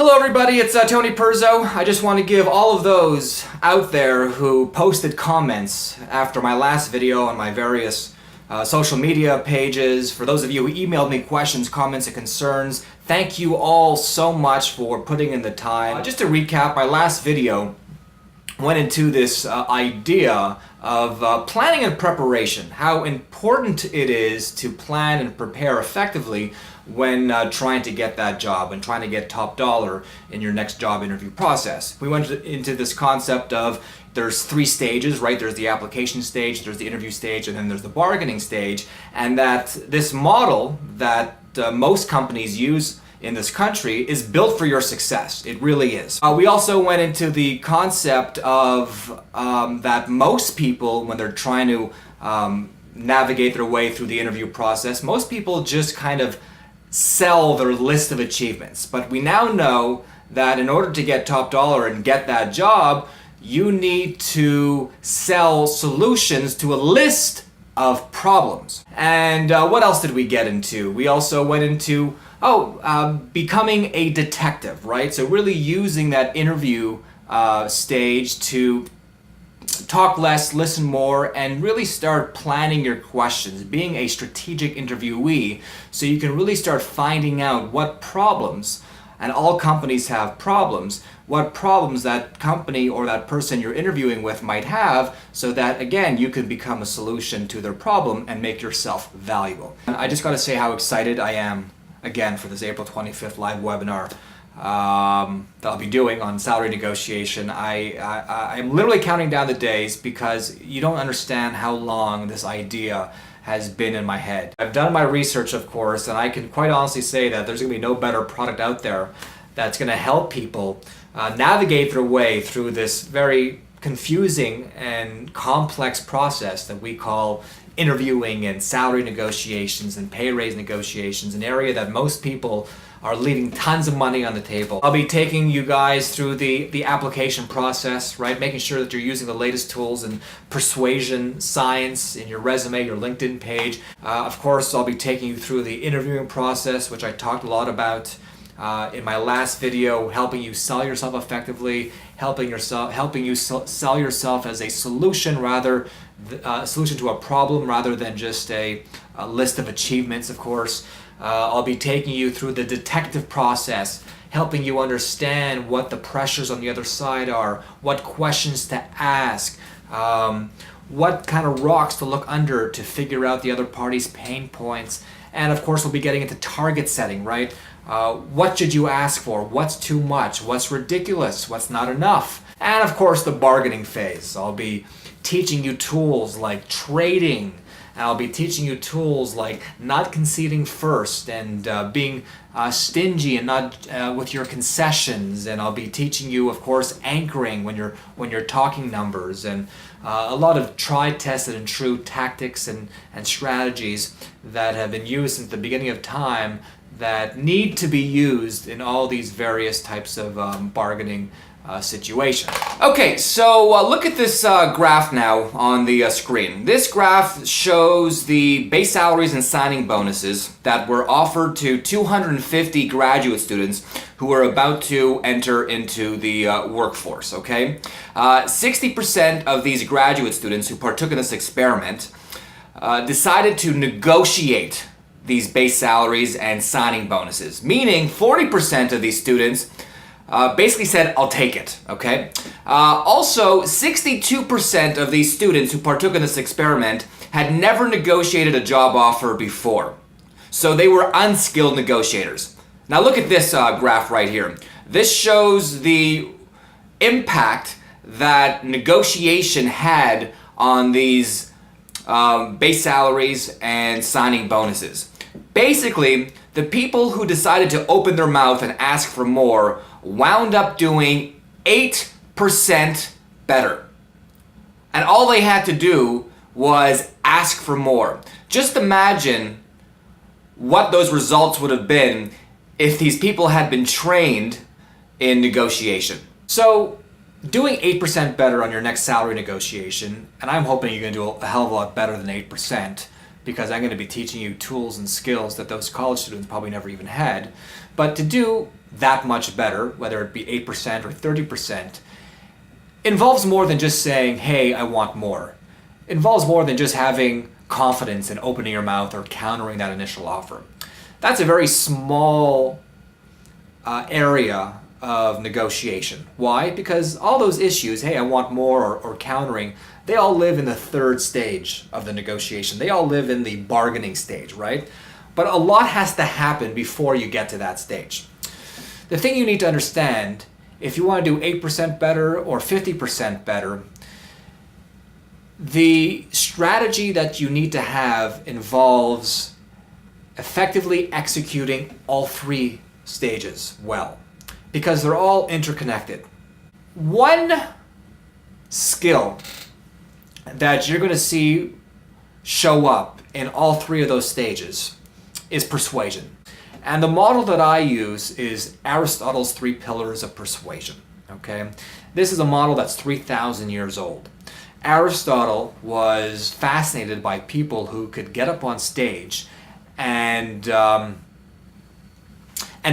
Hello everybody, it's Tony Perzo. I just want to give all of those out there who posted comments after my last video on my various social media pages. For those of you who emailed me questions, comments, and concerns, thank you all so much for putting in the time. Just to recap, my last video went into this idea of planning and preparation, how important it is to plan and prepare effectively when trying to get that job and trying to get top dollar in your next job interview process. We went into this concept of there's three stages, right? There's the application stage, there's the interview stage, and then there's the bargaining stage, and that this model that most companies use in this country is built for your success. It really is. We also went into the concept of that most people, when they're trying to navigate their way through the interview process, most people just kind of sell their list of achievements. But we now know that in order to get top dollar and get that job, you need to sell solutions to a list of problems. And what else did we get into? We also went into becoming a detective, right? So really using that interview stage to talk less, listen more, and really start planning your questions, being a strategic interviewee, so you can really start finding out what problems, and all companies have problems, what problems that company or that person you're interviewing with might have, so that again you can become a solution to their problem and make yourself valuable. And I just got to say how excited I am again for this April 25th live webinar that I'll be doing on salary negotiation. I'm literally counting down the days because you don't understand how long this idea has been in my head. I've done my research, of course, and I can quite honestly say that there's going to be no better product out there that's going to help people navigate their way through this very confusing and complex process that we call interviewing and salary negotiations and pay raise negotiations, an area that most people are leaving tons of money on the table. I'll be taking you guys through the application process, right? Making sure that you're using the latest tools in persuasion science in your resume, your LinkedIn page. Of course, I'll be taking you through the interviewing process, which I talked a lot about in my last video, helping you sell yourself effectively, helping you sell yourself as a solution solution to a problem rather than just a list of achievements, of course. I'll be taking you through the detective process, helping you understand what the pressures on the other side are, what questions to ask, what kind of rocks to look under to figure out the other party's pain points. And of course, we'll be getting into target setting, right? What should you ask for? What's too much? What's ridiculous? What's not enough? And of course, the bargaining phase. I'll be teaching you tools like trading. And I'll be teaching you tools like not conceding first and being stingy and not with your concessions. And I'll be teaching you, of course, anchoring when you're talking numbers, and a lot of tried, tested, and true tactics and strategies that have been used since the beginning of time that need to be used in all these various types of bargaining situation. Okay, so look at this graph now on the screen. This graph shows the base salaries and signing bonuses that were offered to 250 graduate students who are about to enter into the workforce, okay? 60% of these graduate students who partook in this experiment decided to negotiate these base salaries and signing bonuses, meaning 40% of these students basically said, I'll take it, okay? Also, 62% of these students who partook in this experiment had never negotiated a job offer before. So they were unskilled negotiators. Now look at this graph right here. This shows the impact that negotiation had on these base salaries and signing bonuses. Basically, the people who decided to open their mouth and ask for more wound up doing 8% better. And all they had to do was ask for more. Just imagine what those results would have been if these people had been trained in negotiation. So doing 8% better on your next salary negotiation, and I'm hoping you're going to do a hell of a lot better than 8%, because I'm going to be teaching you tools and skills that those college students probably never even had. But to do that much better, whether it be 8% or 30%, involves more than just saying, hey, I want more. It involves more than just having confidence in opening your mouth or countering that initial offer. That's a very small area of negotiation. Why? Because all those issues, hey, I want more, or countering, they all live in the third stage of the negotiation. They all live in the bargaining stage, right? But a lot has to happen before you get to that stage. The thing you need to understand, if you want to do 8% better or 50% better, the strategy that you need to have involves effectively executing all three stages well, because they're all interconnected. One skill that you're going to see show up in all three of those stages is persuasion. And the model that I use is Aristotle's 3 pillars of persuasion. Okay? This is a model that's 3,000 years old. Aristotle was fascinated by people who could get up on stage and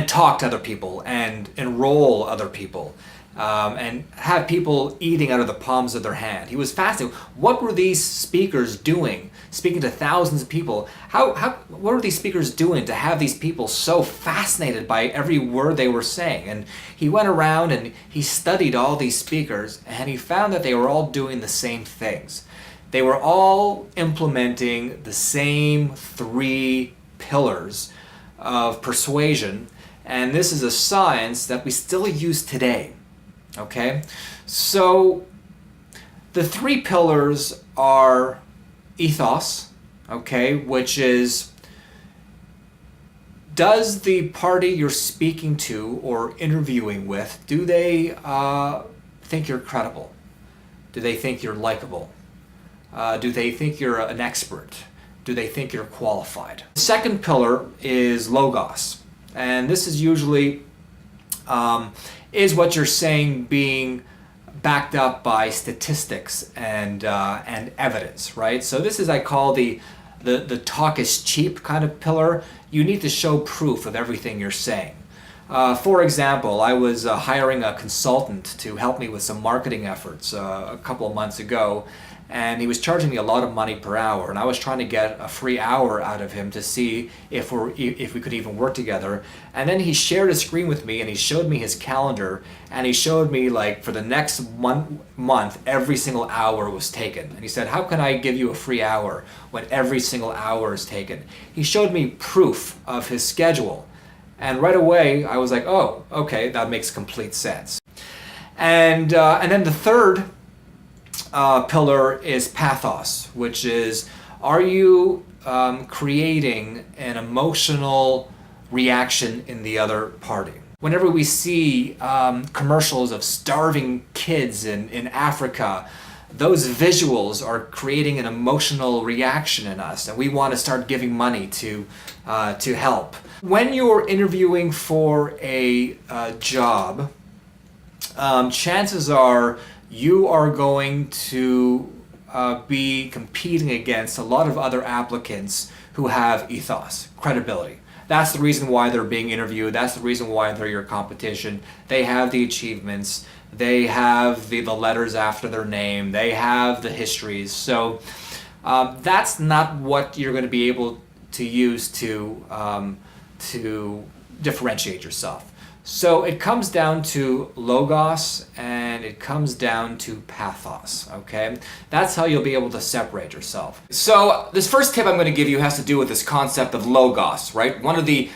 talk to other people and enroll other people and have people eating out of the palms of their hand. He was fascinated. What were these speakers doing, speaking to thousands of people? What were these speakers doing to have these people so fascinated by every word they were saying? And he went around and he studied all these speakers, and he found that they were all doing the same things. They were all implementing the same 3 pillars of persuasion, and this is a science that we still use today. Okay, so the 3 pillars are ethos, okay, which is, does the party you're speaking to or interviewing with, do they think you're credible? Do they think you're likable? Do they think you're an expert? Do they think you're qualified? The second pillar is logos, and this is usually is what you're saying being backed up by statistics and evidence, right? So this is, I call the talk is cheap kind of pillar. You need to show proof of everything you're saying. For example, I was hiring a consultant to help me with some marketing efforts a couple of months ago, and he was charging me a lot of money per hour, and I was trying to get a free hour out of him to see if we could even work together. And then he shared his screen with me, and he showed me his calendar, and he showed me, like, for the next month every single hour was taken. And he said, how can I give you a free hour when every single hour is taken? He showed me proof of his schedule, and right away I was like, oh, okay, that makes complete sense. And then the third pillar is pathos, which is, are you creating an emotional reaction in the other party? Whenever we see commercials of starving kids in Africa, those visuals are creating an emotional reaction in us, and we want to start giving money to help. When you're interviewing for a job, chances are you are going to be competing against a lot of other applicants who have ethos, credibility. That's the reason why they're being interviewed. That's the reason why they're your competition. They have the achievements. They have the letters after their name. They have the histories. So that's not what you're going to be able to use to differentiate yourself. So it comes down to logos and it comes down to pathos, okay? That's how you'll be able to separate yourself. So this first tip I'm going to give you has to do with this concept of logos, right? One of the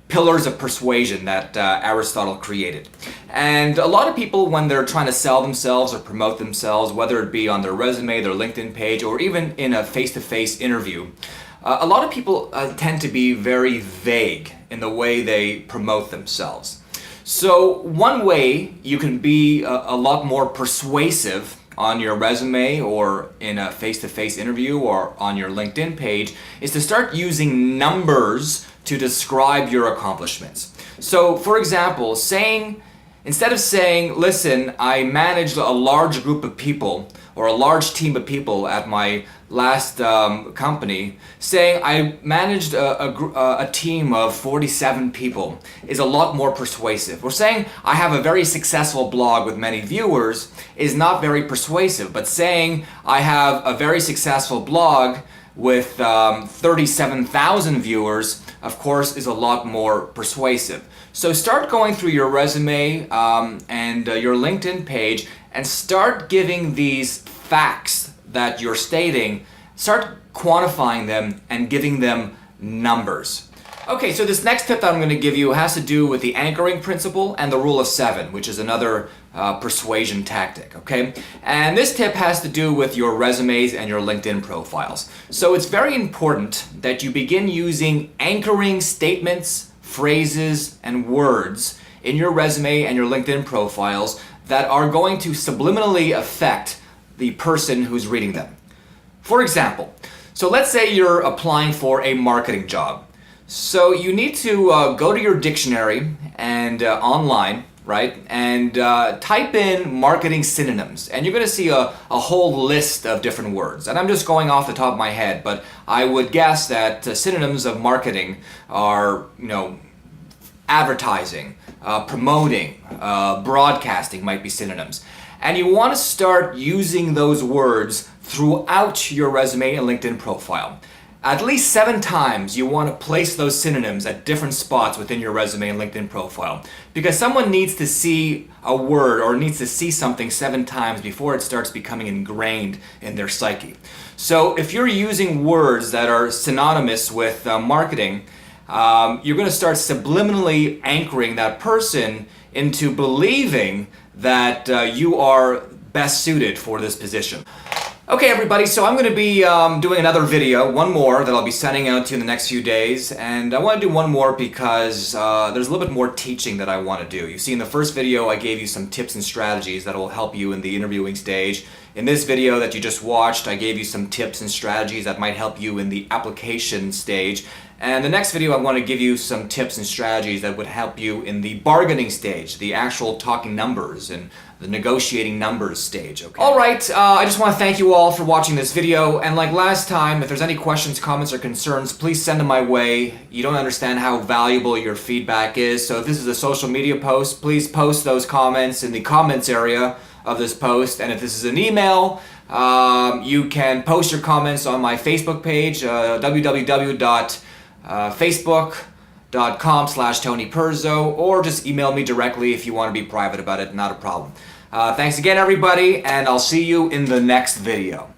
pillars of persuasion that Aristotle created. And a lot of people, when they're trying to sell themselves or promote themselves, whether it be on their resume, their LinkedIn page, or even in a face-to-face interview, a lot of people tend to be very vague in the way they promote themselves. So one way you can be a lot more persuasive on your resume or in a face-to-face interview or on your LinkedIn page is to start using numbers to describe your accomplishments. So for example, instead of saying, listen, I managed a large group of people, or a large team of people at my last company saying I managed a team of 47 people is a lot more persuasive. Or saying I have a very successful blog with many viewers is not very persuasive, but saying I have a very successful blog with 37,000 viewers, of course, is a lot more persuasive. So start going through your resume and your LinkedIn page and start giving these facts that you're stating, start quantifying them and giving them numbers. Okay, so this next tip that I'm going to give you has to do with the anchoring principle and the rule of 7, which is another persuasion tactic, okay? And this tip has to do with your resumes and your LinkedIn profiles. So it's very important that you begin using anchoring statements, phrases, and words in your resume and your LinkedIn profiles that are going to subliminally affect the person who's reading them. For example, so let's say you're applying for a marketing job. So you need to go to your dictionary and online, right, and type in marketing synonyms, and you're going to see a whole list of different words. And I'm just going off the top of my head, but I would guess that synonyms of marketing are, advertising, promoting, broadcasting might be synonyms. And you want to start using those words throughout your resume and LinkedIn profile. At least 7 times you want to place those synonyms at different spots within your resume and LinkedIn profile, because someone needs to see a word or needs to see something 7 times before it starts becoming ingrained in their psyche. So if you're using words that are synonymous with marketing, you're going to start subliminally anchoring that person into believing that you are best suited for this position. Okay everybody, so I'm going to be doing another video, one more that I'll be sending out to you in the next few days, and I want to do one more because there's a little bit more teaching that I want to do. You see, in the first video I gave you some tips and strategies that will help you in the interviewing stage. In this video that you just watched, I gave you some tips and strategies that might help you in the application stage. And the next video I want to give you some tips and strategies that would help you in the bargaining stage, the actual talking numbers and the negotiating numbers stage, okay? Alright, I just want to thank you all for watching this video, and like last time, if there's any questions, comments, or concerns, please send them my way. You don't understand how valuable your feedback is, so if this is a social media post, please post those comments in the comments area of this post, and if this is an email, you can post your comments on my Facebook page, www.facebook.com/Tony Perzo, or just email me directly if you want to be private about it, not a problem. Thanks again everybody, and I'll see you in the next video.